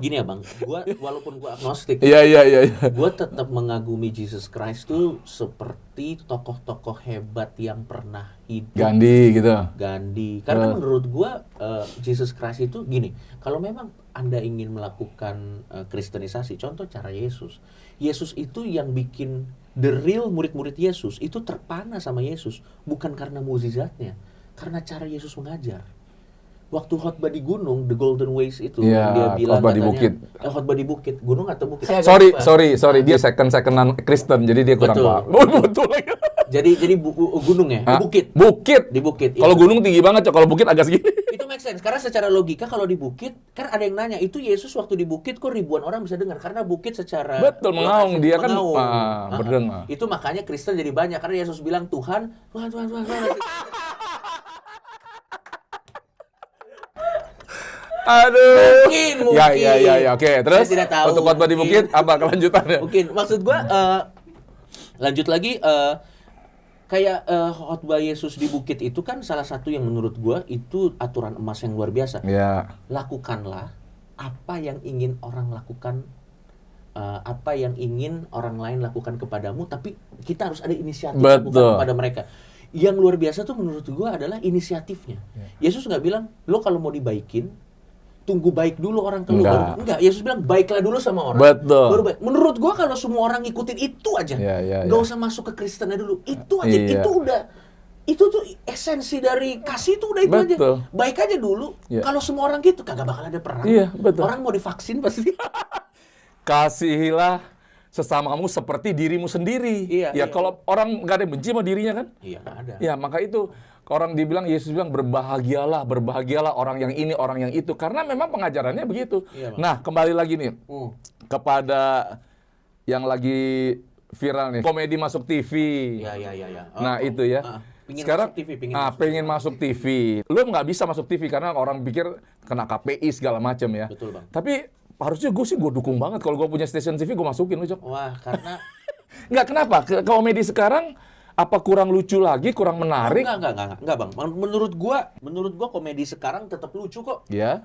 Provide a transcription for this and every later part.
Gini ya Bang, walaupun gua agnostik, Iya. gua tetap mengagumi Jesus Christ tuh seperti tokoh-tokoh hebat yang pernah hidup. Gandhi gitu. Gandhi. Karena menurut gua Jesus Christ itu gini, kalau memang Anda ingin melakukan kristenisasi, contoh cara Yesus. Yesus itu yang bikin the real murid-murid Yesus itu terpana sama Yesus, bukan karena mukjizatnya, karena cara Yesus mengajar. Waktu khotbah di gunung, the Golden Ways itu, Iya, dia bilang khotbah di katanya, bukit. Khotbah di bukit, gunung atau bukit? Saya agak Sorry, lupa. dia secondan Kristen, jadi dia kurang Betul. paham. Betul. Jadi gunung ya, Hah? bukit. Bukit. Di bukit. Kalau Itu- gunung tinggi banget, Cok. Kalau bukit agak segini. Itu make sense karena secara logika kalau di bukit kan ada yang nanya itu Yesus waktu di bukit kok ribuan orang bisa dengar karena bukit secara Betul, mengaung. lokasi, Dia kan, mengaung. berdengar. Itu makanya Kristen jadi banyak karena Yesus bilang Tuhan. Aduh. Mungkin. Ya. Oke, terus Saya tidak tahu, untuk khotbah di mungkin. bukit apa kelanjutannya? Mungkin maksud gua lanjut lagi kayak khotbah Yesus di bukit itu kan salah satu yang menurut gua itu aturan emas yang luar biasa. Ya. Lakukanlah apa yang ingin orang lakukan, apa yang ingin orang lain lakukan kepadamu, tapi kita harus ada inisiatif Betul. lakukan kepada mereka. Yang luar biasa tuh menurut gua adalah inisiatifnya. Yesus nggak bilang lo kalau mau dibaikin tunggu baik dulu orang keluar. Enggak, Yesus bilang baiklah dulu sama orang. Betul. Baru baik. Menurut gua kalau semua orang ngikutin itu aja, Iya. nggak usah masuk ke Kristennya dulu. Itu aja, Iya. itu udah. Itu tuh esensi dari kasih itu udah itu Betul. aja. Baik aja dulu. Iya. Kalau semua orang gitu kagak bakal ada perang. Iya, betul. Orang mau divaksin pasti. Kasihilah sesamamu seperti dirimu sendiri. Iya, Ya iya. kalau orang nggak ada yang benci sama dirinya kan? Iya, nggak ada. Ya maka itu orang dibilang, Yesus bilang berbahagialah orang yang ini, orang yang itu. Karena memang pengajarannya begitu. Iya, Bang. Nah, kembali lagi nih kepada yang lagi viral nih, komedi masuk TV. Iya. Nah, itu ya. Pingin Sekarang masuk TV, pengen masuk TV. Lu nggak bisa masuk TV karena orang pikir kena KPI segala macam ya. Betul, Bang. Tapi harusnya gue dukung banget kalau gue punya stasiun TV gue masukin lu, Cok. Wah, karena Nggak, kenapa? Komedi sekarang apa kurang lucu lagi, kurang menarik? enggak, Bang. Menurut gua komedi sekarang tetap lucu kok. Ya.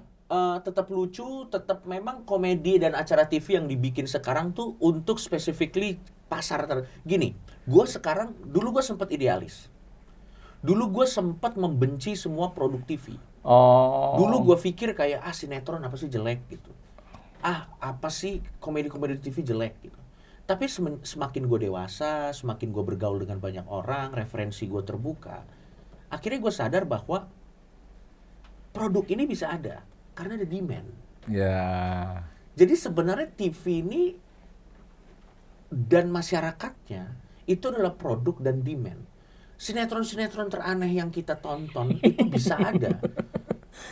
Tetap lucu, tetap memang komedi dan acara TV yang dibikin sekarang tuh untuk specifically pasar gini, dulu gua sempat idealis. Dulu gue sempat membenci semua produk TV. Oh. Dulu gue pikir kayak sinetron apa sih jelek gitu. Apa sih komedi-komedi TV jelek gitu. Tapi semakin gue dewasa, semakin gue bergaul dengan banyak orang, referensi gue terbuka, akhirnya gue sadar bahwa produk ini bisa ada karena ada demand. Ya. Jadi sebenarnya TV ini dan masyarakatnya itu adalah produk dan demand. Sinetron-sinetron teraneh yang kita tonton itu bisa ada.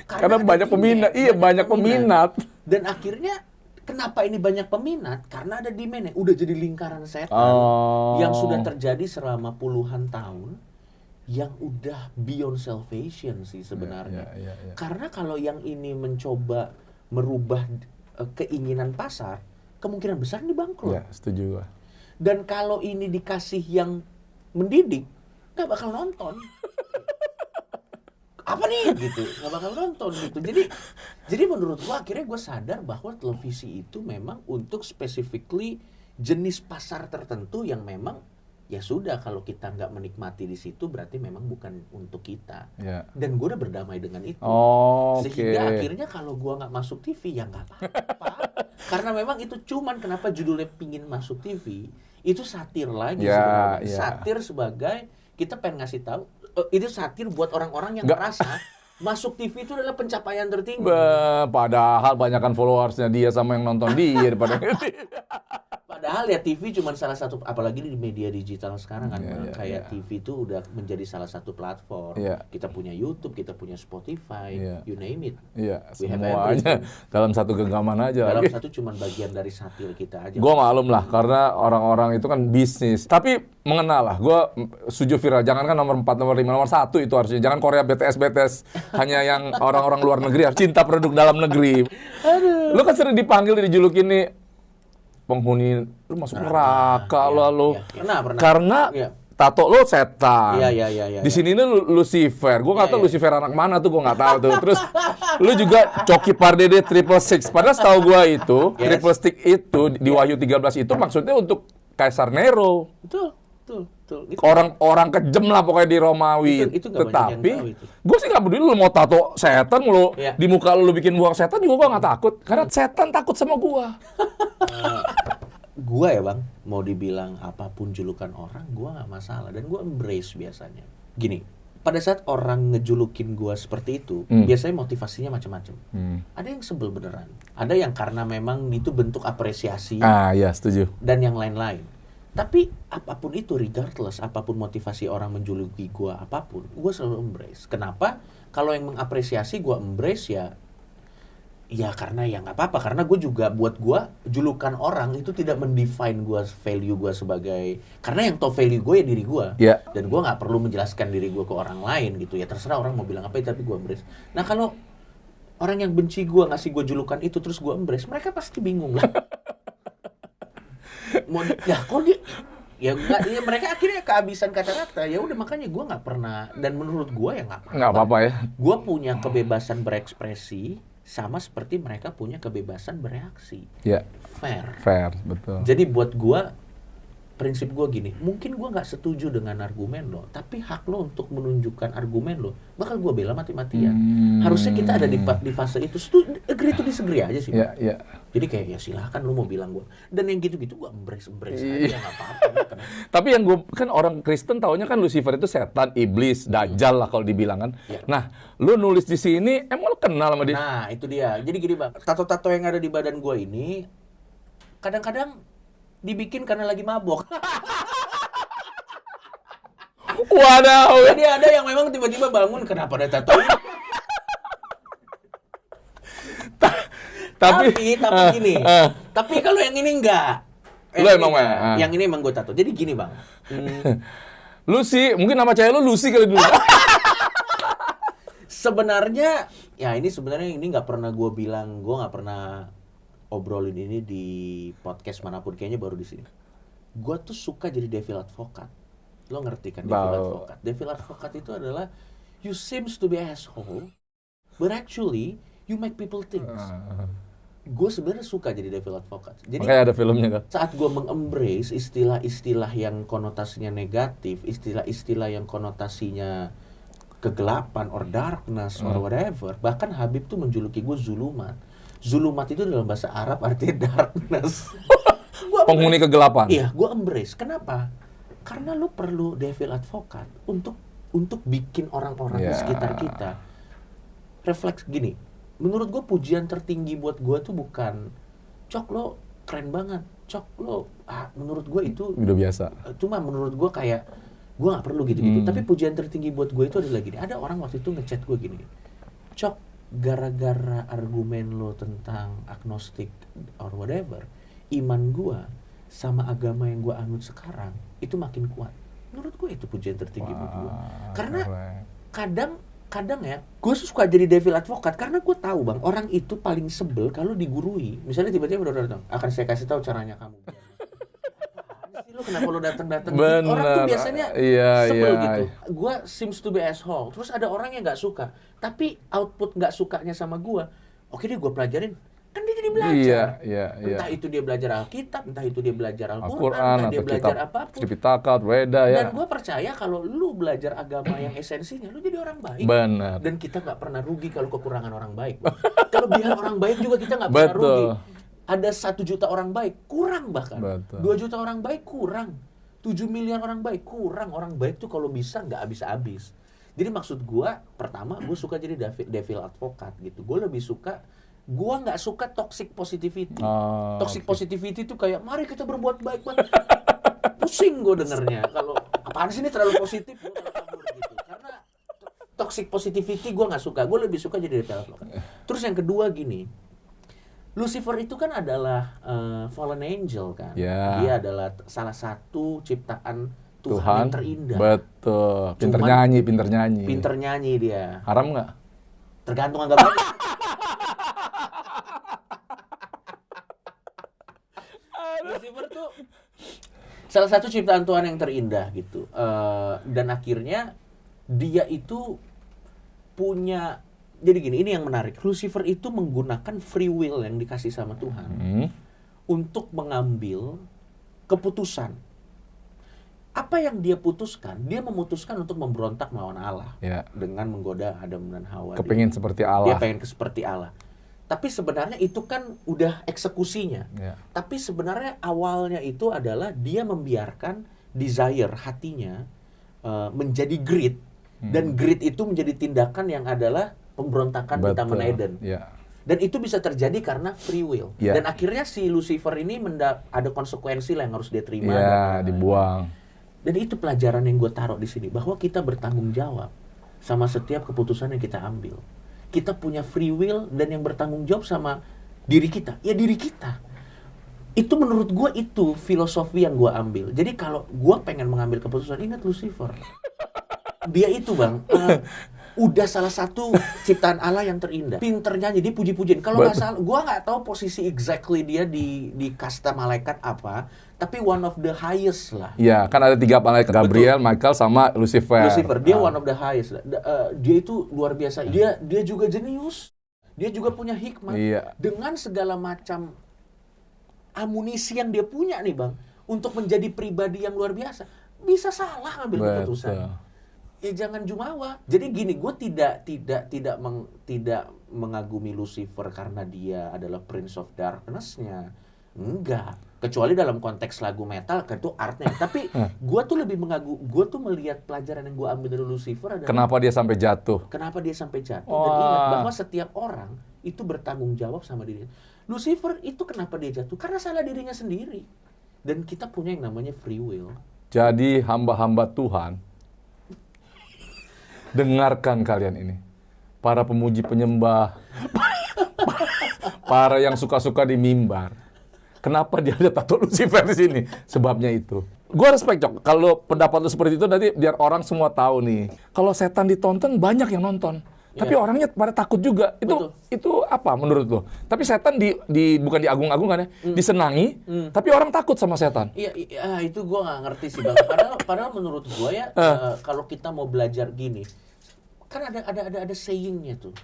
Karena ada banyak demand, peminat. Iya, banyak peminat. Dan akhirnya kenapa ini banyak peminat? Karena ada demand. Udah jadi lingkaran setan yang sudah terjadi selama puluhan tahun, yang udah beyond salvation sih sebenarnya. Ya. Karena kalau yang ini mencoba merubah keinginan pasar, kemungkinan besar ini bangkrut. Ya, setuju gua. Dan kalau ini dikasih yang mendidik, nggak bakal nonton. Apa nih gitu, nggak bakal nonton gitu. Jadi menurut gua akhirnya gua sadar bahwa televisi itu memang untuk specifically jenis pasar tertentu yang memang ya sudah, kalau kita nggak menikmati di situ berarti memang bukan untuk kita. Ya. Dan gua udah berdamai dengan itu. Oke. Sehingga akhirnya kalau gua nggak masuk TV ya nggak apa-apa. Karena memang itu cuman kenapa judulnya pingin masuk TV, itu satir lagi Ya, sebenarnya. ya. Satir sebagai kita pengen ngasih tahu, itu satir buat orang-orang yang Nggak. merasa masuk TV itu adalah pencapaian tertinggi. Padahal banyakan followersnya dia sama yang nonton dia daripada Padahal ya TV cuma salah satu, apalagi di media digital sekarang kan, Iya, kayak iya. TV itu udah menjadi salah satu platform. Iya. Kita punya YouTube, kita punya Spotify, Iya. you name it. Iya, We have semuanya dalam satu genggaman aja. Dalam lagi. satu cuma bagian dari satir kita aja. Gue maklum lah, karena orang-orang itu kan bisnis. Tapi mengenal lah, gue setuju viral. Jangan kan nomor 4, nomor 5, nomor 1 itu harusnya. Jangan Korea BTS. Hanya yang orang-orang luar negeri, harus cinta produk dalam negeri. Lu kan sering dipanggil, dijulukin nih, penghuni, lu masuk neraka Iya, lalu. iya. Pernah. Karena Iya. tato lo setan. Iya. Di sini ini Lucifer. Gue nggak tahu Iya. Lucifer anak mana tuh, gue nggak tahu tuh. Terus lu juga Coki Pardede Triple Six. Padahal setahu gue itu Yes. Triple Six itu di Wahyu 13 itu maksudnya untuk Kaisar Nero. Betul. Itu, Orang-orang kejem lah pokoknya di Romawi. Itu nggak banyak yang Tetapi tahu itu. gue sih nggak peduli lu mau tato setan lu Iya. di muka lu bikin buang setan juga gue nggak takut. Karena setan takut sama gue. Gua ya bang, mau dibilang apapun julukan orang, gua nggak masalah dan gua embrace biasanya. Gini, pada saat orang ngejulukin gua seperti itu, biasanya motivasinya macam-macam. Ada yang sebel beneran, ada yang karena memang itu bentuk apresiasi Ya setuju. dan yang lain-lain. Tapi apapun itu, regardless apapun motivasi orang menjuluki gua apapun, gua selalu embrace. Kenapa? Kalau yang mengapresiasi gua embrace ya karena ya nggak apa-apa, karena gue juga buat gue julukan orang itu tidak mendefine gue value gue sebagai, karena yang tahu value gue ya diri gue. Iya. Dan gue nggak perlu menjelaskan diri gue ke orang lain gitu ya, terserah orang mau bilang apa tapi gue embrace. Nah kalau orang yang benci gue ngasih gue julukan itu terus gue embrace, mereka pasti bingung lah. Ya kok dia ya mereka akhirnya kehabisan kata-kata. Ya udah makanya gue nggak pernah, dan menurut gue ya nggak Nggak apa-apa ya. Gue punya kebebasan berekspresi sama seperti mereka punya kebebasan bereaksi. Ya. Fair. Betul. Jadi buat gua, prinsip gua gini, mungkin gua nggak setuju dengan argumen lo, tapi hak lo untuk menunjukkan argumen lo, bakal gua bela mati-matian. Harusnya kita ada di fase itu, agree to disagree aja sih. Iya. Jadi kayak ya silahkan lo mau bilang gua. Dan yang gitu-gitu gua embrace aja, nggak apa-apa. Tapi yang gue kan orang Kristen taunya kan Lucifer itu setan, iblis, dajjal lah kalau dibilang kan. Iya. Nah, lu nulis di sini emang lu kenal sama dia? Nah itu dia. Jadi gini bang, tato-tato yang ada di badan gua ini kadang-kadang dibikin karena lagi mabok. Waduh. Jadi ada yang memang tiba-tiba bangun, kenapa ada tato ini? Tapi gini. Tapi kalau yang ini enggak. Lu emang Yang ini emang gue tato. Jadi gini bang. Lucy, mungkin nama cewek lu Lucy kali dulu. Sebenarnya, ya ini sebenarnya ini nggak pernah gue bilang, gue nggak pernah obrolin ini di podcast manapun, kayaknya baru di sini. Gue tuh suka jadi devil advocate. Lo ngerti kan devil advocate? Devil advocate itu adalah you seems to be asshole, but actually you make people think. Gue sebenarnya suka jadi devil advocate. Jadi Makanya ada filmnya kan. saat gue mengembrace istilah-istilah yang konotasinya negatif, istilah-istilah yang konotasinya kegelapan or darkness or whatever, bahkan Habib tuh menjuluki gue Zulumat. Zulumat itu dalam bahasa Arab artinya darkness. Penghuni kegelapan. Iya, gue embrace. Kenapa? Karena lu perlu devil advocate untuk bikin orang-orang di sekitar kita refleks gini. Menurut gue pujian tertinggi buat gue tuh bukan Cok lo keren banget, Cok lo menurut gue itu Udah biasa. Cuma menurut gue kayak gue nggak perlu gitu-gitu. Tapi pujian tertinggi buat gue itu adalah gini. Ada orang waktu itu ngechat gue gini, Cok, gara-gara argumen lo tentang agnostik or whatever, iman gue sama agama yang gue anut sekarang itu makin kuat. Menurut gue itu pujian tertinggi buat gue. Karena kadang ya, gue suka jadi devil advocate karena gue tahu bang, orang itu paling sebel kalau digurui. Misalnya tiba-tiba udah datang, akan saya kasih tahu caranya kamu. Apaan sih lo, kenapa lo datang-datang? Orang tuh biasanya sebel gitu. Gue seems to be asshole. Terus ada orang yang nggak suka, tapi output nggak sukanya sama gue. Oke deh, gue pelajarin. Kan dia jadi belajar. Entah itu dia belajar Alkitab, entah itu dia belajar Al-Quran, entah dia belajar apapun. Tripitaka, Weda ya. Dan gue percaya kalau lu belajar agama yang esensinya, lu jadi orang baik. Benar. Dan kita nggak pernah rugi kalau kekurangan orang baik. Kelebihan orang baik juga kita nggak pernah rugi. Ada 1 juta orang baik, kurang bahkan. 2 juta orang baik, kurang. 7 miliar orang baik, kurang. Orang baik tuh kalau bisa nggak habis-habis. Jadi maksud gue, pertama gue suka jadi devil advocate gitu. Gue lebih suka, gue nggak suka toxic positivity. Toxic positivity itu kayak mari kita berbuat baik banget. Pusing gue dengernya. Kalau apaan sih ini terlalu positif, gue kabur gitu. Karena toxic positivity gue nggak suka. Gue lebih suka jadi devil advocate. Terus yang kedua gini, Lucifer itu kan adalah fallen angel kan. Dia adalah salah satu ciptaan Tuhan yang terindah. Betul. Pinter nyanyi. Pinter nyanyi dia. Haram nggak? Tergantung agamanya. Lucifer tuh salah satu ciptaan Tuhan yang terindah gitu. Dan akhirnya dia itu punya, jadi gini, ini yang menarik. Lucifer itu menggunakan free will yang dikasih sama Tuhan untuk mengambil keputusan. Apa yang dia putuskan? Dia memutuskan untuk memberontak melawan Allah dengan menggoda Adam dan Hawa. Kepingin seperti Allah. Dia pengen seperti Allah. Tapi sebenarnya itu kan udah eksekusinya. Tapi sebenarnya awalnya itu adalah dia membiarkan desire hatinya menjadi greed. Dan greed itu menjadi tindakan yang adalah pemberontakan di Taman Eden. Dan itu bisa terjadi karena free will. Dan akhirnya si Lucifer ini ada konsekuensi lah yang harus dia terima. Dibuang. Dan itu pelajaran yang gue taruh di sini, bahwa kita bertanggung jawab sama setiap keputusan yang kita ambil. Kita punya free will, dan yang bertanggung jawab sama diri kita, ya diri kita. Itu menurut gue itu filosofi yang gue ambil. Jadi kalau gue pengen mengambil keputusan, ingat Lucifer. Dia itu bang, udah salah satu ciptaan Allah yang terindah. Pinternya jadi puji-pujian. Kalau nggak salah, gue nggak tahu posisi exactly dia di kasta malaikat apa. Tapi one of the highest lah. Iya, kan ada 3 malaikat, Gabriel, Michael, sama Lucifer. Dia one of the highest. Dia itu luar biasa. Dia juga jenius. Dia juga punya hikmat. Dengan segala macam amunisi yang dia punya nih bang, untuk menjadi pribadi yang luar biasa, bisa salah ngambil keputusan. Ya jangan jumawa. Jadi gini, gue tidak mengagumi Lucifer karena dia adalah Prince of Darkness-nya. Enggak. Kecuali dalam konteks lagu metal, itu artnya. Tapi gue tuh lebih gue tuh melihat pelajaran yang gue ambil dari Lucifer adalah kenapa dia sampai jatuh. Dan ingat bahwa setiap orang itu bertanggung jawab sama dirinya. Lucifer itu kenapa dia jatuh? Karena salah dirinya sendiri. Dan kita punya yang namanya free will. Jadi hamba-hamba Tuhan, dengarkan kalian ini. Para pemuji penyembah, para yang suka-suka di mimbar. Kenapa dia ada tato Lucifer di sini? Sebabnya itu. Gue respect, Cok. Kalau pendapat lu seperti itu, nanti biar orang semua tahu nih. Kalau setan ditonton, banyak yang nonton. Tapi orangnya pada takut juga. Itu apa menurut lo? Tapi setan bukan diagung-agungkan ya, disenangi. Tapi orang takut sama setan. Iya, itu gue nggak ngerti sih bang. Padahal menurut gue ya, kalau kita mau belajar gini, kan ada sayingnya tuh.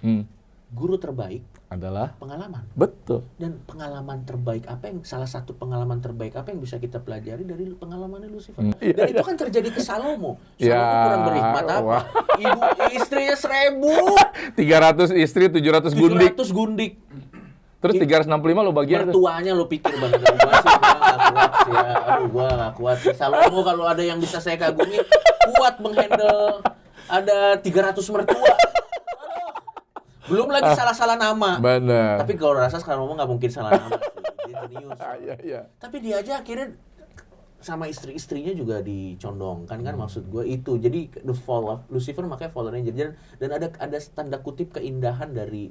Guru terbaik adalah pengalaman. Betul. Dan pengalaman terbaik salah satu pengalaman terbaik apa yang bisa kita pelajari dari pengalamannya Lucifer. Dan itu kan terjadi ke Salomo. Salomo kurang berhikmat apa? Ibu istrinya 1.000. 300 istri, 700 gundik. 700 gundik. Terus 365 lo bagian. Mertuanya lo pikir banget. Gua nggak kuat sih ya. Gua nggak kuat sih. Salomo kalau ada yang bisa saya kagumi, kuat menghandle ada 300 mertua. Belum lagi salah-salah nama. Benar. Tapi kalau rasa sekarang ngomong nggak mungkin salah nama sih. Dia jenius. Tapi dia aja akhirnya sama istri-istrinya juga dicondongkan kan, maksud gue itu. Jadi the fall of Lucifer, makanya fallen angel. Dan ada tanda kutip keindahan dari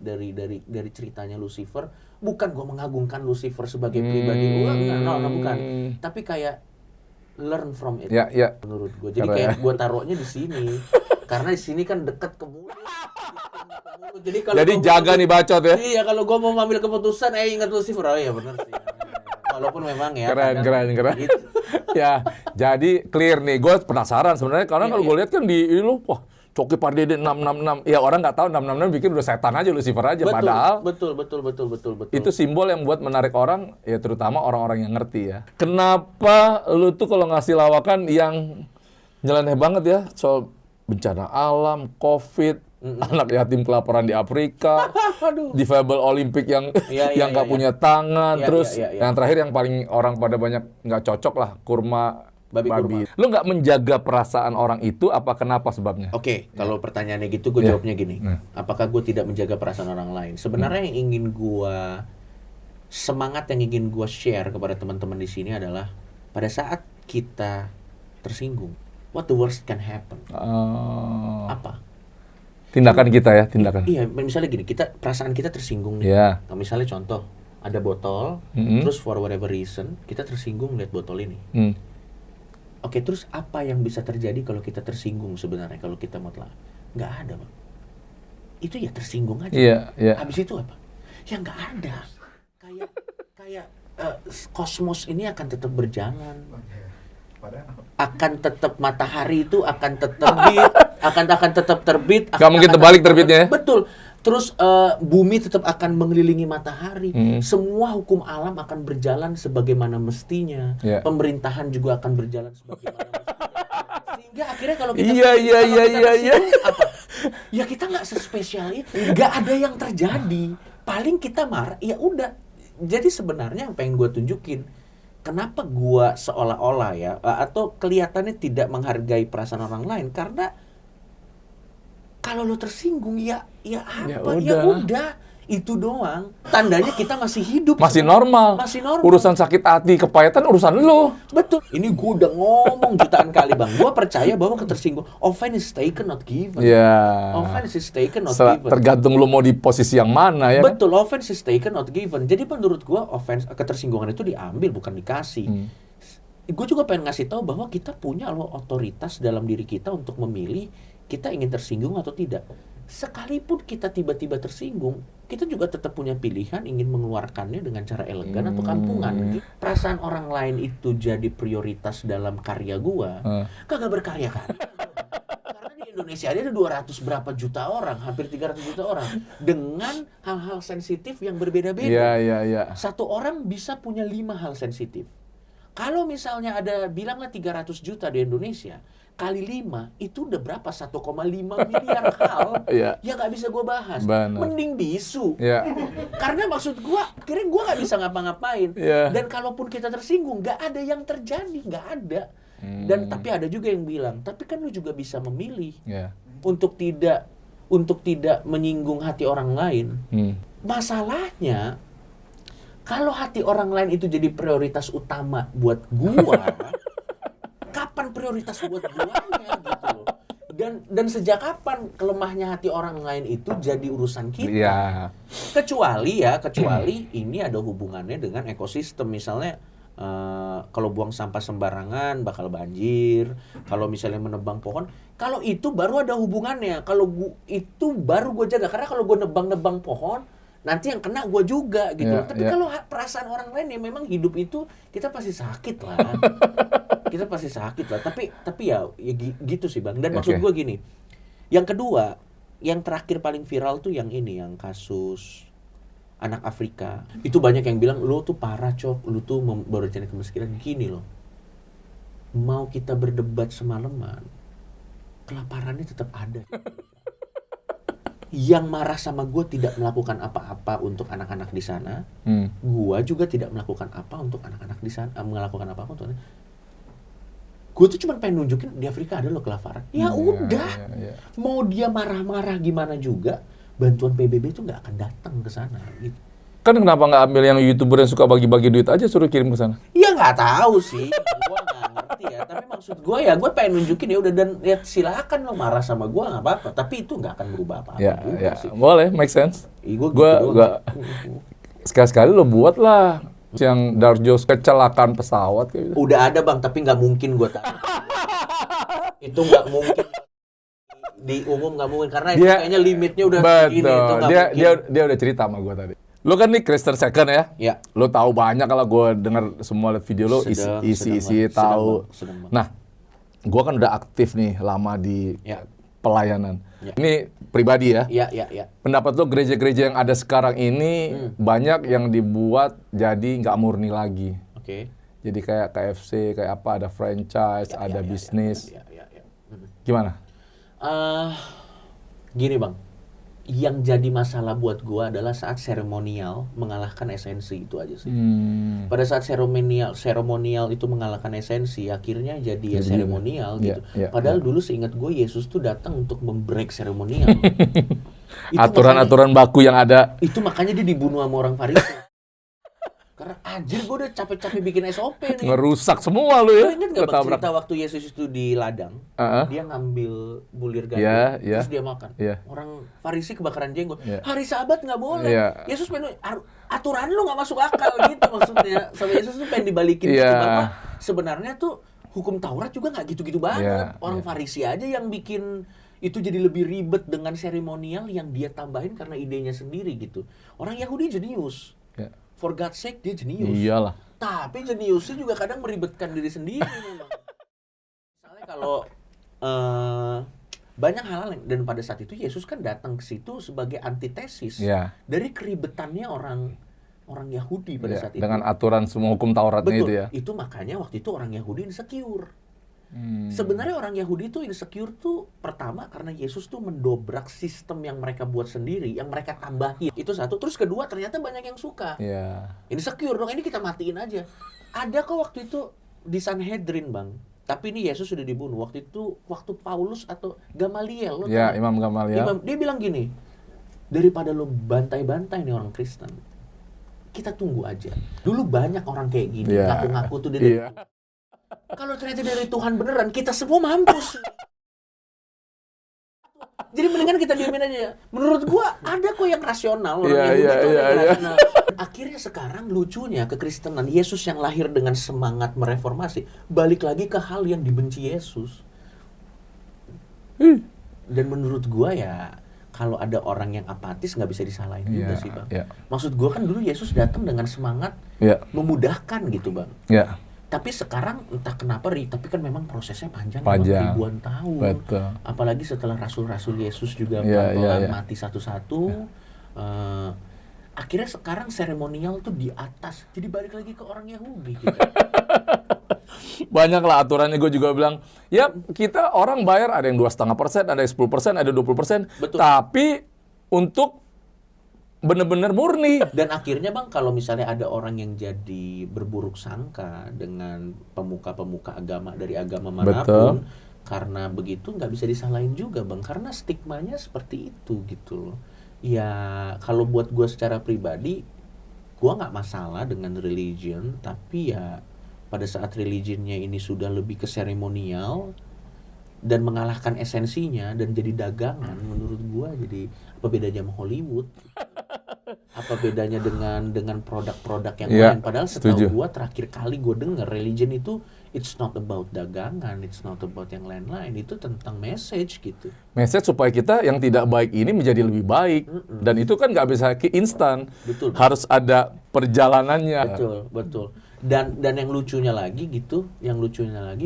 ceritanya Lucifer. Bukan gue mengagungkan Lucifer sebagai pribadi. Bukan. Tapi kayak learn from it. Menurut gue. Jadi kayak gue taruhnya di sini. Karena di sini kan dekat ke mulut. Jadi jaga nih bacot ya. Iya, kalau gue mau ngambil keputusan, ingat Lucifer. Oh iya benar sih. Walaupun memang ya. Keren. Gitu. Ya, jadi clear nih. Gue penasaran sebenarnya karena kalau gue lihat kan di lu, wah, Coki Pardede 666. Ya orang nggak tahu 666 bikin udah setan aja, Lucifer aja. Padahal betul. Itu simbol yang buat menarik orang, ya terutama orang-orang yang ngerti ya. Kenapa lu tuh kalau ngasih lawakan yang nyeleneh banget ya soal bencana alam, COVID, anak yatim kelaparan di Afrika, difabel Olimpik yang nggak punya tangan, terus yang terakhir yang paling orang pada banyak nggak cocok lah, kurma babi. Lu nggak menjaga perasaan orang itu, apa kenapa sebabnya? Oke, kalau pertanyaannya gitu, gue jawabnya gini. Apakah gue tidak menjaga perasaan orang lain? Sebenarnya yang ingin gue yang ingin gue share kepada teman-teman di sini adalah pada saat kita tersinggung, what the worst can happen? Apa? Tindakan kita ya, tindakan. Iya, misalnya gini, perasaan kita tersinggung nih. Nah, misalnya contoh, ada botol, terus for whatever reason, kita tersinggung lihat botol ini. Oke, terus apa yang bisa terjadi kalau kita tersinggung sebenarnya, kalau kita mau telah? Nggak ada, Bang. Itu ya tersinggung aja. Habis itu apa? Ya nggak ada. Kayak kosmos ini akan tetap berjalan. akan tetap matahari itu akan tetap terbit, akan tetap terbit. Nggak mungkin terbalik terbitnya ya? Betul. Terus bumi tetap akan mengelilingi matahari. Semua hukum alam akan berjalan sebagaimana mestinya. Yeah. Pemerintahan juga akan berjalan sebagaimana mestinya. Sehingga akhirnya kalau kita tersinggung, apa? Ya kita nggak sespesial itu. Nggak ada yang terjadi. Paling kita marah, ya udah. Jadi sebenarnya yang pengen gue tunjukin, kenapa gue seolah-olah ya, atau kelihatannya tidak menghargai perasaan orang lain, karena kalau lo tersinggung ya apa? Ya udah, itu doang. Tandanya kita masih hidup. Masih normal. Masih normal. Urusan sakit hati, kepahitan urusan lo. Betul. Ini gue udah ngomong jutaan kali, Bang. Gue percaya bahwa ketersinggung, offense is taken not given. Offense is taken not given. Tergantung lo mau di posisi yang mana ya. Betul, offense is taken not given. Jadi menurut gue ketersinggungan itu diambil bukan dikasih. Gue juga pengen ngasih tahu bahwa kita punya loh otoritas dalam diri kita untuk memilih kita ingin tersinggung atau tidak. Sekalipun kita tiba-tiba tersinggung, kita juga tetap punya pilihan ingin mengeluarkannya dengan cara elegan atau kampungan. Perasaan orang lain itu jadi prioritas dalam karya gua, kagak berkarya kan? Karena di Indonesia ada 200 berapa juta orang, hampir 300 juta orang dengan hal-hal sensitif yang berbeda-beda. Iya. Satu orang bisa punya 5 hal sensitif. Kalau misalnya ada bilanglah 300 juta di Indonesia, kali 5 itu udah berapa? 1,5 miliar hal yang nggak bisa gue bahas. Benar. Mending bisu. Yeah. Karena maksud gue, akhirnya gue nggak bisa ngapa-ngapain. Yeah. Dan kalaupun kita tersinggung, nggak ada yang terjadi, nggak ada. Dan tapi ada juga yang bilang, tapi kan lu juga bisa memilih untuk tidak menyinggung hati orang lain. Masalahnya, kalau hati orang lain itu jadi prioritas utama buat gua, kapan prioritas buat guanya gitu loh. Dan sejak kapan kelemahnya hati orang lain itu jadi urusan kita? Yeah. Kecuali ini ada hubungannya dengan ekosistem. Misalnya kalau buang sampah sembarangan bakal banjir. Kalau misalnya menebang pohon, kalau itu baru ada hubungannya. Kalau itu baru gue jaga. Karena kalau gue nebang pohon, nanti yang kena gue juga gitu. Tapi kalau perasaan orang lain ya memang hidup itu kita pasti sakit lah. Kita pasti sakit lah. Tapi ya gitu sih Bang. Dan maksud gue gini. Yang kedua, yang terakhir paling viral tuh yang ini, yang kasus anak Afrika. Itu banyak yang bilang, lo tuh parah Cok, lo tuh berencana kemiskinan. Gini loh, mau kita berdebat semalaman, kelaparannya tetap ada. Yang marah sama gue tidak melakukan apa-apa untuk anak-anak di sana, gue juga tidak melakukan apa untuk anak-anak di sana, melakukan apa-apa untuk anak. Gue tuh cuma pengen nunjukin di Afrika ada loh kelaparan. Ya udah, mau dia marah-marah gimana juga, bantuan PBB itu nggak akan datang ke sana. Gitu. Kan kenapa nggak ambil yang YouTuber yang suka bagi-bagi duit aja suruh kirim ke sana? Ya nggak tahu sih, gue nggak ngerti ya. Tapi maksud gue ya, gue pengen nunjukin ya udah, dan ya silakan lo marah sama gue nggak apa-apa. Tapi itu nggak akan berubah apa-apa juga sih. Boleh, make sense. Gue sekali-sekali lo buat lah yang Darjos kecelakaan pesawat kayak gitu. Udah ada Bang, tapi nggak mungkin gue tahu. Itu nggak mungkin. Di umum nggak mungkin karena itu kayaknya limitnya udah begini. Itu dia udah cerita sama gue tadi. Lo kan nih Kristen Second ya? Iya. Lo tahu banyak kalau gue denger semua liat video lo isi tahu. Nah, gue kan udah aktif nih lama di pelayanan. Ya. Ini pribadi ya? Iya. Pendapat lo gereja-gereja yang ada sekarang ini banyak yang dibuat jadi nggak murni lagi. Oke. Jadi kayak KFC, kayak apa, ada franchise, ada bisnis. Gimana? Gini Bang, yang jadi masalah buat gua adalah saat seremonial mengalahkan esensi, itu aja sih. Pada saat seremonial itu mengalahkan esensi, akhirnya jadi seremonial gitu. Padahal dulu seingat gue Yesus tuh datang untuk membreak seremonial. Aturan-aturan baku yang ada. Itu makanya dia dibunuh sama orang Farisi. Karena anjir gue udah capek-capek bikin SOP nih. Ngerusak semua lu ya. Lo inget gak Bang cerita waktu Yesus itu di ladang, dia ngambil bulir gandum, terus dia makan. Orang Farisi kebakaran jenggot. Hari Sabat nggak boleh. Yesus pengen, aturan lu nggak masuk akal gitu maksudnya. Sampai Yesus tuh pengen dibalikin gitu bahwa sebenarnya tuh hukum Taurat juga nggak gitu-gitu banget. Orang Farisi aja yang bikin itu jadi lebih ribet dengan seremonial yang dia tambahin karena idenya sendiri gitu. Orang Yahudi jenius. For God's sake dia jenius. Iyalah. Tapi jeniusnya juga kadang meribetkan diri sendiri memang. Kalau banyak hal-hal dan pada saat itu Yesus kan datang ke situ sebagai antitesis Iya. dari keribetannya orang Yahudi pada Iya, saat itu. dengan aturan semua hukum Tauratnya Betul. itu ya. Itu makanya waktu itu orang Yahudi insecure. Sebenarnya orang Yahudi tuh insecure tuh pertama karena Yesus tuh mendobrak sistem yang mereka buat sendiri, yang mereka tambahin. Itu satu. Terus kedua ternyata banyak yang suka. Iya. Insecure dong, ini kita matiin aja. Ada kok waktu itu di Sanhedrin, Bang. Tapi ini Yesus sudah dibunuh. Waktu itu, waktu Paulus atau Gamaliel. Lo Ya, tahu? Imam Gamaliel. Dia bilang gini, daripada lo bantai-bantai nih orang Kristen, kita tunggu aja. Dulu banyak orang kayak gini, Iya. ngaku-ngaku tuh dari Iya. Kalau ternyata dari Tuhan beneran, kita semua mampus. Jadi mendingan kita diemin aja. Menurut gua ada kok yang rasional orang Iya, Yahudi iya, itu ada iya, yang iya. rasional. Akhirnya sekarang lucunya kekristenan Yesus yang lahir dengan semangat mereformasi balik lagi ke hal yang dibenci Yesus. Dan menurut gua ya kalau ada orang yang apatis nggak bisa disalahin juga Iya, sih, Bang. iya. Maksud gua kan dulu Yesus datang dengan semangat Iya. memudahkan gitu, Bang. Iya. Tapi sekarang entah kenapa tapi kan memang prosesnya panjang, Panjang. ribuan tahun. Betul. Apalagi setelah rasul-rasul Yesus juga Iya, pelan-pelan iya. mati satu-satu. Akhirnya sekarang seremonial tuh di atas. Jadi balik lagi ke orang Yahudi gitu. Banyak lah aturannya, gue juga bilang, ya kita orang bayar ada yang 2,5%, ada yang 10%, ada 20%. Betul. Tapi untuk benar-benar murni. Dan akhirnya, Bang, kalau misalnya ada orang yang jadi berburuk sangka dengan pemuka-pemuka agama dari agama manapun, karena begitu nggak bisa disalahin juga, Bang, karena stigmanya seperti itu gitu loh. Ya kalau buat gue secara pribadi, gue nggak masalah dengan religion, tapi ya pada saat religionnya ini sudah lebih ke seremonial dan mengalahkan esensinya dan jadi dagangan, menurut gue jadi apa bedanya sama Hollywood? Apa bedanya dengan produk-produk yang Iya, lain? Padahal setuju. setahu gue terakhir kali gue denger religion itu it's not about dagangan, it's not about yang lain-lain, itu tentang message gitu. Message supaya kita yang tidak baik ini menjadi lebih baik. Dan itu kan nggak bisa instan. Betul. Harus ada perjalanannya. Betul. Dan yang lucunya lagi gitu,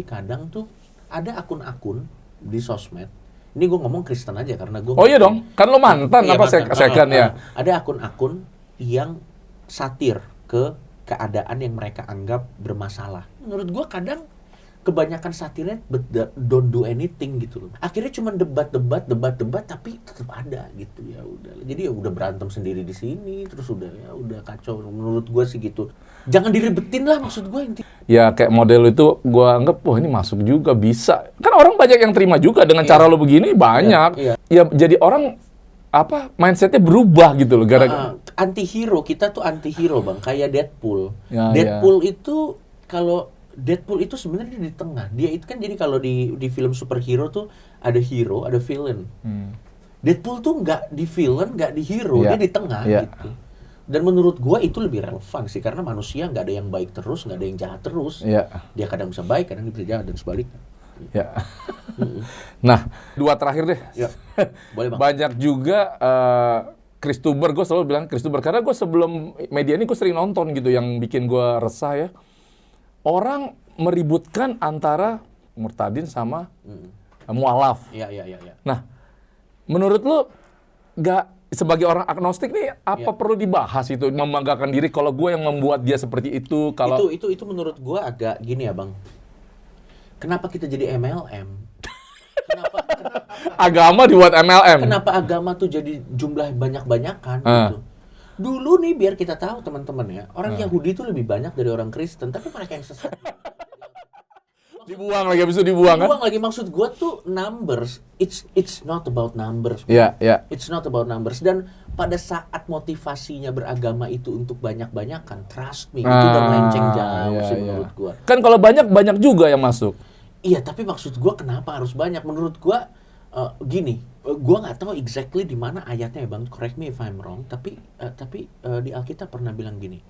kadang tuh ada akun-akun di sosmed. Ini gue ngomong Kristen aja karena gue. Oh iya dong, kan lo mantan Iya, apa mantan. second ya? Ada akun-akun yang satir ke keadaan yang mereka anggap bermasalah. Menurut gue kadang kebanyakan satirnya don't do anything gitu loh. Akhirnya cuma debat tapi tetap ada gitu, ya udah. Jadi ya udah berantem sendiri di sini terus udah kacau. Menurut gue sih gitu. Jangan diribetin lah, maksud gue intinya. Ya kayak model itu gue anggap, wah ini masuk juga, bisa. Kan orang banyak yang terima juga dengan cara lo begini, banyak. Iya. Ya jadi orang mindsetnya berubah gitu loh gara-gara. Anti-hero, kita tuh anti-hero, Bang, kayak Deadpool. Ya, Deadpool itu kalau Deadpool itu sebenarnya di tengah. Dia itu kan jadi kalau di film superhero tuh ada hero, ada villain. Deadpool tuh nggak di villain, nggak di hero, Iya. dia di tengah Iya. gitu. Dan menurut gua itu lebih relevan sih karena manusia nggak ada yang baik terus, nggak ada yang jahat terus. Iya. Dia kadang bisa baik, kadang dia bisa jahat dan sebaliknya. Ya. Nah, dua terakhir deh. Ya, boleh, Bang. Banyak juga Christuber, gue selalu bilang Christuber karena gue sebelum media ini gue sering nonton gitu yang bikin gue resah ya. Orang meributkan antara murtadin sama mualaf. Iya. Nah, menurut lu sebagai orang agnostik nih apa Ya. perlu dibahas itu membanggakan diri kalau gue yang membuat dia seperti itu kalau Itu menurut gua agak gini ya, Bang. Kenapa kita jadi MLM? Kenapa agama dibuat MLM? Kenapa agama tuh jadi jumlah banyak-banyakan Ah. gitu? Dulu nih biar kita tahu teman-teman ya, orang Yahudi itu lebih banyak dari orang Kristen, tapi mereka yang sesat. Dibuang lagi, habis itu dibuang kan? Lagi maksud gua tuh numbers. It's not about numbers. Iya, iya. It's not about numbers. Dan pada saat motivasinya beragama itu untuk banyak-banyakan, trust me, itu udah melenceng jauh sih menurut gua. Kan kalau banyak juga yang masuk. Iya, tapi maksud gua kenapa harus banyak? Menurut gua gini, gua nggak tahu exactly di mana ayatnya ya, Bang. Correct me if I'm wrong. Tapi di Alkitab pernah bilang gini,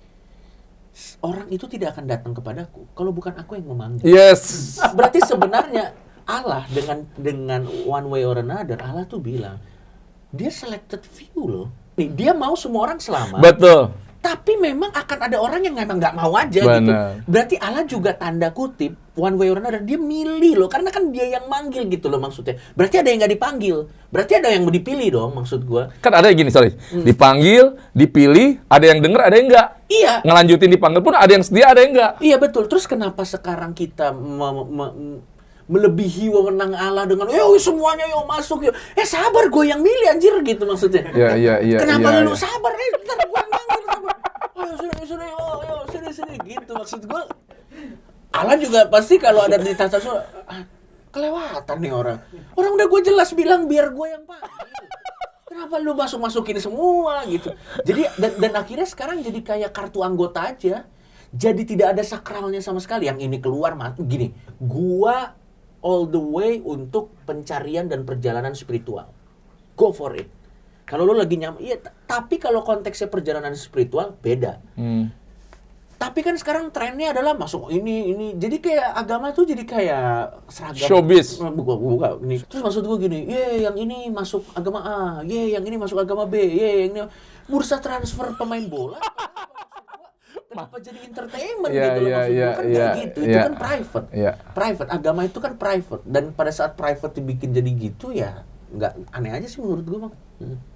orang itu tidak akan datang kepadaku kalau bukan aku yang memanggil. Yes. Berarti sebenarnya Allah dengan one way or another, Allah tuh bilang dia selected few loh. Nih, dia mau semua orang selamat. Betul. Tapi memang akan ada orang yang memang nggak mau aja gitu. Benar. Berarti Allah juga tanda kutip one way or another dia milih loh, karena kan dia yang manggil gitu loh maksudnya. Berarti ada yang nggak dipanggil, berarti ada yang mau dipilih dong maksud gua. Kan ada yang gini, sorry. Dipanggil, dipilih, ada yang denger, ada yang enggak. Iya. Ngelanjutin dipanggil pun ada yang setia, ada yang enggak. Iya betul. Terus kenapa sekarang kita melebihi wewenang Allah dengan yo semuanya yo masuk yo. Sabar, gue yang milih anjir gitu maksudnya. Iya. Kenapa iya, lu iya. sabar? Ntar gue yang manggil sabar. Ayo sini yo sini gitu maksud gue. Allah juga pasti kalau ada di tata surga, kelewatan nih orang. Orang udah gue jelas bilang biar gue yang panggil. Kenapa lu masukin semua gitu? Jadi dan akhirnya sekarang jadi kayak kartu anggota aja. Jadi tidak ada sakralnya sama sekali. Yang ini keluar gini, gua all the way untuk pencarian dan perjalanan spiritual. Go for it. Kalau lu lagi iya, tapi kalau konteksnya perjalanan spiritual beda. Tapi kan sekarang trennya adalah masuk ini. Jadi kayak agama tuh jadi kayak seragam. Showbiz. Buka ini. Terus maksud gua gini, yang ini masuk agama A, yang ini masuk agama B, yang ini bursa transfer pemain bola. Kenapa jadi entertainment gitu loh maksud gua kan kayak gitu. Itu kan private. Private, agama itu kan private. Dan pada saat private dibikin jadi gitu ya nggak aneh aja sih menurut gua, Bang.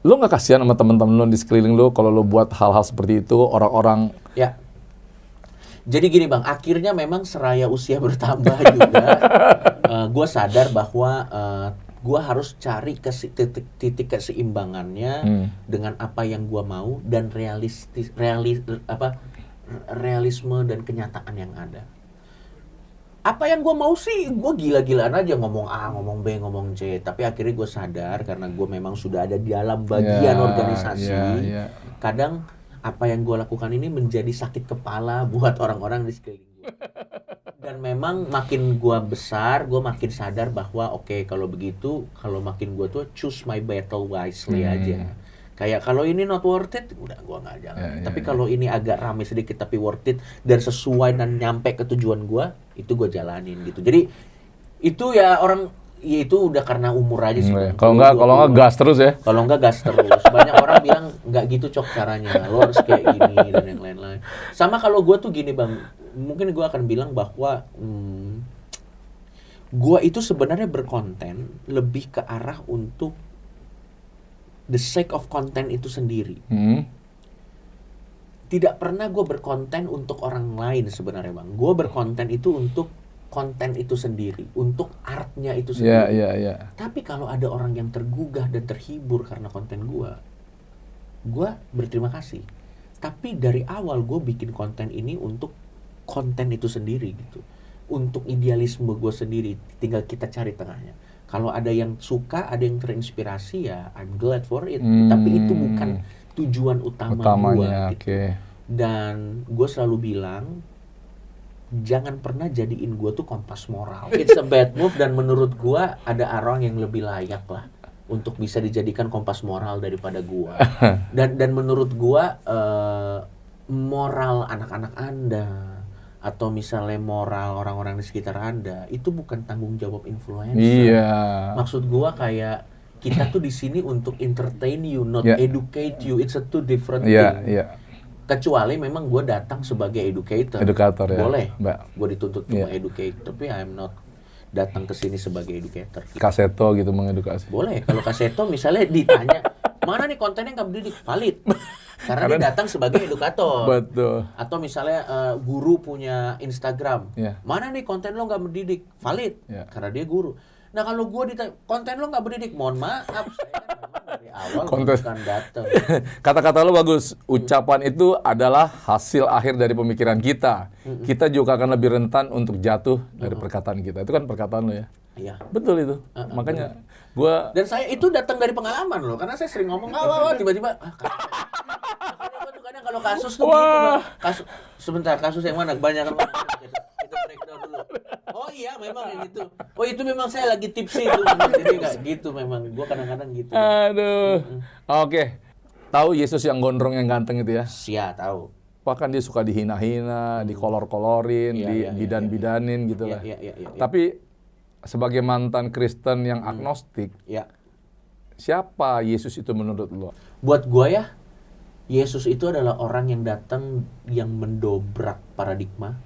Lo nggak kasihan sama teman-teman lo di sekeliling lo kalau lo buat hal-hal seperti itu, orang-orang? Ya. Jadi gini Bang, akhirnya memang seraya usia bertambah juga, gue sadar bahwa gue harus cari titik keseimbangannya dengan apa yang gue mau dan realisme dan kenyataan yang ada. Apa yang gue mau sih, gue gila-gilaan aja ngomong A, ngomong B, ngomong C. Tapi akhirnya gue sadar karena gue memang sudah ada di dalam bagian organisasi. Kadang apa yang gue lakukan ini menjadi sakit kepala buat orang-orang di sekeliling gue. Dan memang makin gue besar, gue makin sadar bahwa oke, kalau begitu, kalau makin gue tuh choose my battle wisely aja. Kayak kalau ini not worth it, udah gue nggak jalan. Tapi kalau ini agak rame sedikit tapi worth it dan sesuai dan nyampe ke tujuan gue, itu gue jalanin gitu. Jadi itu ya itu udah karena umur aja sih. Kalau nggak gas terus ya. Kalau nggak gas terus. Banyak orang bilang nggak gitu Cok caranya. Lo harus kayak gini dan yang lain-lain. Sama kalau gue tuh gini Bang, mungkin gue akan bilang bahwa gue itu sebenarnya berkonten lebih ke arah untuk the sake of content itu sendiri. Tidak pernah gue berkonten untuk orang lain sebenarnya Bang. Gue berkonten itu untuk konten itu sendiri, untuk artnya itu sendiri. Tapi kalau ada orang yang tergugah dan terhibur karena konten gue berterima kasih. Tapi dari awal gue bikin konten ini untuk konten itu sendiri gitu. Untuk idealisme gue sendiri, tinggal kita cari tengahnya. Kalau ada yang suka, ada yang terinspirasi ya I'm glad for it. Tapi itu bukan tujuan utamanya gitu. Dan gue selalu bilang, jangan pernah jadiin gue tuh kompas moral. It's a bad move dan menurut gue ada orang yang lebih layak lah untuk bisa dijadikan kompas moral daripada gue. Dan menurut gue moral anak-anak Anda atau misalnya moral orang-orang di sekitar Anda itu bukan tanggung jawab influencer. Maksud gue kayak kita tuh di sini untuk entertain you, not educate you. It's a two different thing. Kecuali memang gue datang sebagai educator boleh, gue dituntut untuk educate, tapi I'm not datang ke sini sebagai educator. Kaseto gitu mengedukasi. Boleh, kalau Kaseto misalnya ditanya, mana nih kontennya nggak mendidik, valid. Karena dia datang sebagai edukator. Betul. Atau misalnya guru punya Instagram, mana nih konten lo nggak mendidik, valid. Karena dia guru. Nah kalau gue ditanya, konten lo nggak mendidik, mohon maaf, saya kan memang dari awal bukan datang. Kata-kata lo bagus, ucapan itu adalah hasil akhir dari pemikiran kita. Kita juga akan lebih rentan untuk jatuh dari perkataan kita. Itu kan perkataan lo ya? Iya. Betul itu. Makanya gue... Dan saya itu datang dari pengalaman loh, karena saya sering ngomong, tiba-tiba, makanya gue tuh kadang kalau kasus tuh gitu, sebentar, kasus yang mana? Kebanyakan kita breakdown dulu. Oh iya, memang yang gitu. Oh itu memang saya lagi tipsy itu, jadi nggak gitu memang. Gue kadang-kadang gitu. Aduh. Oke. Tahu Yesus yang gondrong yang ganteng itu ya? Sia, tahu. Bahkan dia suka dihina-hina, dikolor-kolorin, dibidan-bidanin gitu lah. Tapi sebagai mantan Kristen yang agnostik, siapa Yesus itu menurut lo? Buat gue ya, Yesus itu adalah orang yang datang yang mendobrak paradigma.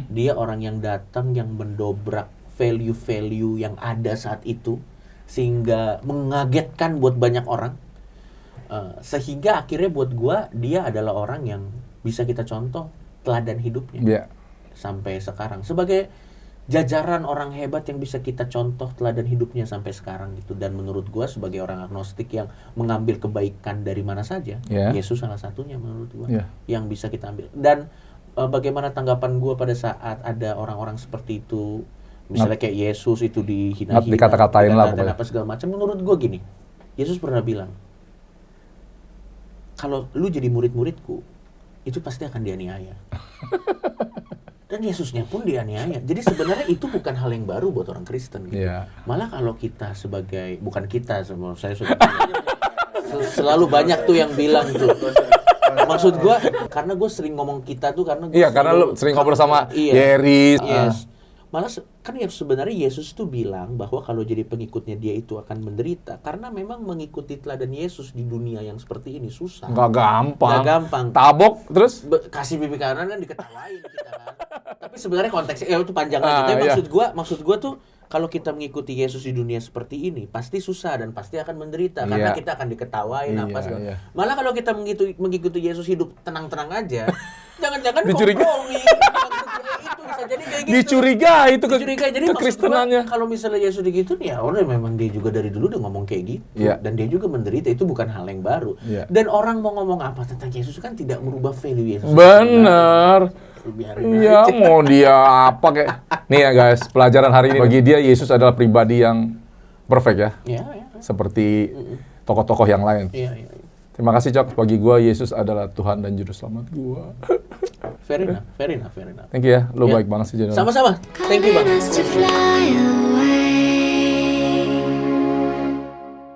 Dia orang yang datang yang mendobrak value-value yang ada saat itu, sehingga mengagetkan buat banyak orang. Sehingga akhirnya buat gua dia adalah orang yang bisa kita contoh teladan hidupnya sampai sekarang, sebagai jajaran orang hebat yang bisa kita contoh teladan hidupnya sampai sekarang gitu. Dan menurut gua sebagai orang agnostik yang mengambil kebaikan dari mana saja, Yesus salah satunya menurut gua yang bisa kita ambil. Dan bagaimana tanggapan gua pada saat ada orang-orang seperti itu, misalnya kayak Yesus itu dihina-hina, dikata-katain lah pokoknya, apa segala macam. Menurut gua gini, Yesus pernah bilang, kalau lu jadi murid-muridku, itu pasti akan dianiaya. Dan Yesusnya pun dianiaya. Jadi sebenarnya itu bukan hal yang baru buat orang Kristen gitu. Malah kalau kita sebagai, bukan kita, saya sudah selalu banyak tuh yang bilang tuh. Maksud gue, karena gue sering ngomong kita tuh karena gue karena lu sering ngobrol sama Yeris. Malah kan ya sebenarnya Yesus tuh bilang bahwa kalau jadi pengikutnya dia itu akan menderita, karena memang mengikuti teladan Yesus di dunia yang seperti ini susah. Nggak gampang. Tabok terus kasih pipi kanan kan diketawain kita kan. Tapi sebenarnya konteksnya itu panjang lagi. Tapi maksud gua tuh kalau kita mengikuti Yesus di dunia seperti ini pasti susah dan pasti akan menderita karena kita akan diketawain apa segala. Malah kalau kita mengikuti Yesus hidup tenang-tenang aja, jangan-jangan kompromi. Itu bisa jadi kayak gitu. Dicurigai itu jadi kekristenannya. Kalau misalnya Yesus gitu ya udah, memang dia juga dari dulu udah ngomong kayak gitu. Dan dia juga menderita, itu bukan hal yang baru. Dan orang mau ngomong apa tentang Yesus kan tidak merubah value Yesus. Benar. Iya, mau dia apa kayak. Nih ya guys, pelajaran hari ini bagi dia Yesus adalah pribadi yang perfect ya. Seperti tokoh-tokoh yang lain. Terima kasih Cok, bagi gua Yesus adalah Tuhan dan Juru Selamat gua. Fair enough. Thank you ya, lu baik banget sih. Sama-sama. Thank you banget.